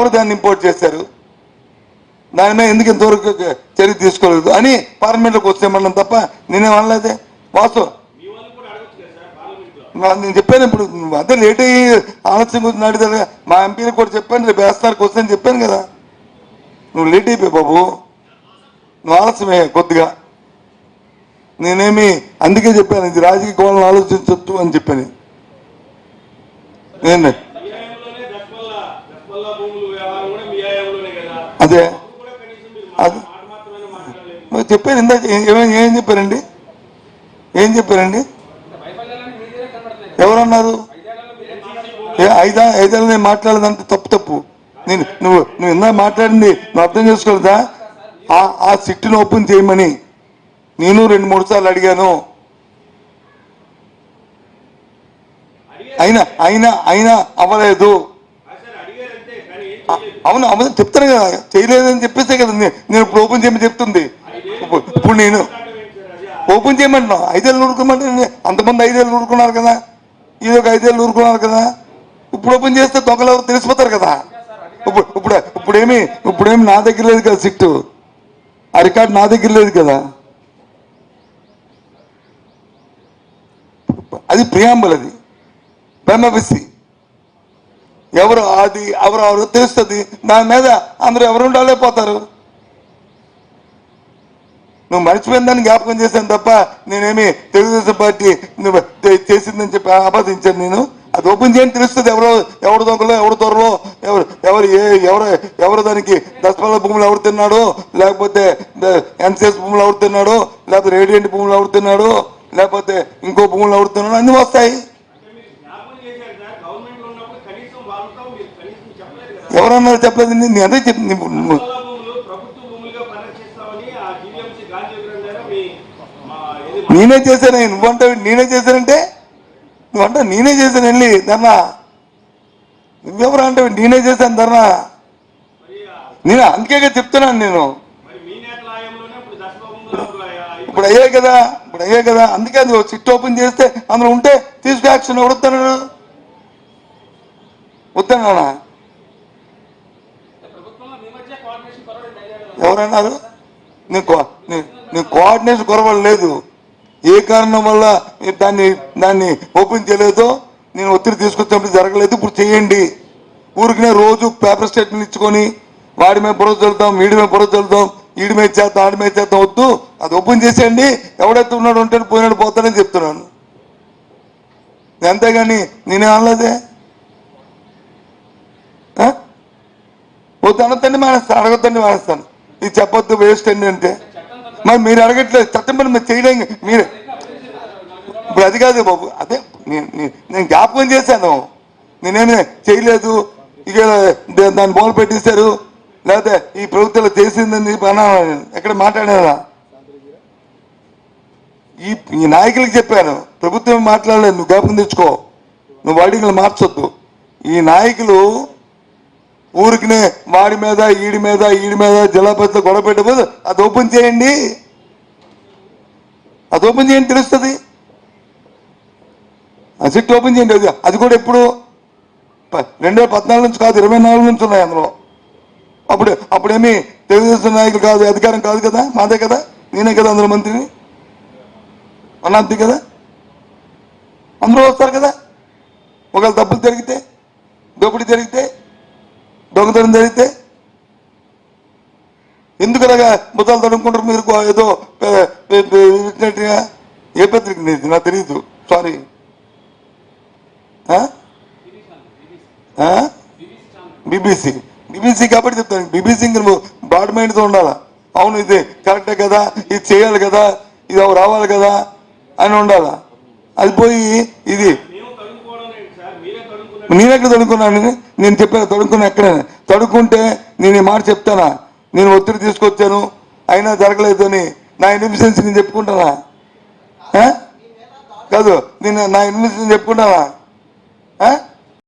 ఎవరు దాన్ని ఇంపోర్ట్ చేశారు, దాని మీద ఎందుకు ఇంతవరకు చర్య తీసుకోలేదు అని పార్లమెంట్లోకి వచ్చేయమన్నాం తప్ప నేనేం అనలేదే. వాస్తవం నేను చెప్పాను. ఇప్పుడు అదే లేట్ అయ్యి ఆలస్యం గురించి అడిగారు. మా ఎంపీలకు కూడా చెప్పాను, రేపు వేస్తున్నారు క్వశ్చన్ చెప్పాను కదా. నువ్వు లేట్ అయిపోయి బాబు, నువ్వు ఆలస్యమే కొద్దిగా. నేనేమి అందుకే చెప్పాను, ఇది రాజకీయ కోణాలను ఆలోచించొద్దు అని చెప్పాను. నేను అదే అది చెప్పాను ఇందాక. ఏం చెప్పారండి, ఏం చెప్పారండి, ఎవరన్నారు? ఐదేళ్ళు నేను మాట్లాడదంటే తప్పు. నువ్వు ఇందాక మాట్లాడింది నువ్వు అర్థం చేసుకోలేదా? ఆ సిట్టును ఓపెన్ చేయమని నేను 2-3 సార్లు అడిగాను. అయినా అవ్వలేదు. అవును చెప్తాను కదా, చేయలేదని చెప్పేస్తే కదా నేను ఇప్పుడు ఓపెన్ చేయమని చెప్తుంది. ఇప్పుడు నేను ఓపెన్ చేయమంటున్నా, 5 ఏళ్ళు ఊరుకోమంటే అంతమంది 5 ఏళ్ళు ఊరుకున్నారు కదా, ఇది ఒక 5 ఏళ్ళు ఊరుకున్నారు కదా. ఇప్పుడు ఓపెన్ చేస్తే దొంగలు తెలిసిపోతారు కదా. ఇప్పుడేమి నా దగ్గర లేదు కదా సిట్టు, ఆ రికార్డు నా దగ్గర లేదు కదా. అది ప్రియాంబుల్, అది బెమ్మబిసి ఎవరు తెలుస్తుంది. దాని మీద అందరూ ఎవరు ఉండాలేపోతారు. నువ్వు మర్చిపోయిందని జ్ఞాపకం చేశాను తప్ప నేనేమి తెలుగుదేశం పార్టీ చేసిందని చెప్పి ఆపాదించాను. నేను అది ఓపెన్ చేయని తెలుస్తుంది. ఎవరు దొంగలో, ఎవరు దొరలో, ఎవరు దానికి దశపల్ల భూములు ఎవరు తిన్నాడో, లేకపోతే ఎన్సిఎస్ భూములు ఎవరు తిన్నాడో, లేకపోతే రేడియంట్ భూములు ఎవరు తిన్నాడో, లేకపోతే ఇంకో భూములు ఎవరు తిన్నాడో అన్ని వస్తాయి. ఎవరన్నారు చెప్పలేదు? నేను అదే చెప్పింది. నేనే చేశాను. నువ్వంటే నేనే చేశానంటే నువ్వంటే నేనే చేశాను వెళ్ళి ధర్నా. నువ్వెవరు అంటే నేనే చేశాను ధర్నా. నేను అందుకే చెప్తున్నాను. నేను ఇప్పుడు అయ్యాయి కదా, అందుకే అది సిట్ ఓపెన్ చేస్తే అందులో ఉంటే తీసుకు యాక్షన్ వస్తున్నాడు. వద్దన్నా ఎవరన్నారు? నేను కోఆర్డినేషన్ కొరవలు లేదు. ఏ కారణం వల్ల దాన్ని ఓపెన్ చేయలేదో నేను ఒత్తిడి తీసుకొచ్చినప్పుడు జరగలేదు. ఇప్పుడు చేయండి. ఊరికినే రోజు పేపర్ స్టేట్మెంట్ ఇచ్చుకొని వాడి మీద బుర్ర చల్లుతాం, వీడి మీద బుర్ర చల్లుతాం, ఈడి మీద చేద్దాం, ఆడి మీద చేద్దాం. వద్దు, అది ఓపెన్ చేసేయండి. ఎవడైతే ఉన్నాడు ఉంటే పోయినాడు పోతాడని చెప్తున్నాను. అంతేగాని నేనే అనలేదే. వద్దు అనొద్దండి మానేస్తాను, అడగొద్దండి మానేస్తాను. ఇది చెప్పొద్దు వేస్ట్ అండి అంటే మరి మీరు అడగట్లేదు. చట్టం పని మీరు చేయలేం. మీరు ఇప్పుడు అది కాదు బాబు, అదే నేను జ్ఞాపకం చేశాను. నేనేమి చేయలేదు, ఇక దాన్ని బోల్ పెట్టేశారు, లేకపోతే ఈ ప్రభుత్వంలో చేసిందని ఎక్కడ మాట్లాడారా? ఈ నాయకులకు చెప్పాను, ప్రభుత్వం మాట్లాడలేదు. నువ్వు జ్ఞాపకం తెచ్చుకో, నువ్వు వాడికలు మార్చొద్దు. ఈ నాయకులు ఊరికినే వాడి మీద ఈడి మీద జిల్లా పరిషత్ గొడవ పెట్టబోదు. అది ఓపెన్ చేయండి, తెలుస్తుంది. ఆ సిట్ ఓపెన్ చేయండి. అది కూడా ఎప్పుడు 2014 నుంచి కాదు, 24 నుంచి ఉన్నాయి అందులో. అప్పుడేమి తెలుగుదేశం నాయకులు కాదు, అధికారం కాదు కదా, మాదే కదా, నేనే కదా అందులో మంత్రిని, అన్నది కదా, అందరూ వస్తారు కదా. ఒకవేళ తప్పులు జరిగితే, దోపిడీ జరిగితే, దొంగతనం జరిగితే ఎందుకలాగా ముద్దాలు తడుముకుంటారు మీరు? ఏదో ఇచ్చినట్టుగా. ఏ పత్రిక నాకు తెలియదు, సారీ. బీబీసీ కాబట్టి చెప్తాను. బీబీసీకి నువ్వు బ్రాడ్ మైండ్తో ఉండాలా. అవును ఇది కరెక్టే కదా, ఇది చేయాలి కదా, ఇది రావాలి కదా అని ఉండాలా. అది పోయి ఇది నేనెక్కడ తడుకున్నాను? నేను చెప్పాను తడుకున్నా. ఎక్కడైనా తడుకుంటే నేను ఈ మాట చెప్తానా? నేను ఒత్తిడి తీసుకొచ్చాను అయినా జరగలేదు అని నా ఇన్ఫ్లుయెన్స్ నేను చెప్పుకుంటానా? కాదు, నేను నా ఇన్ఫ్లుయెన్స్ చెప్పుకుంటానా?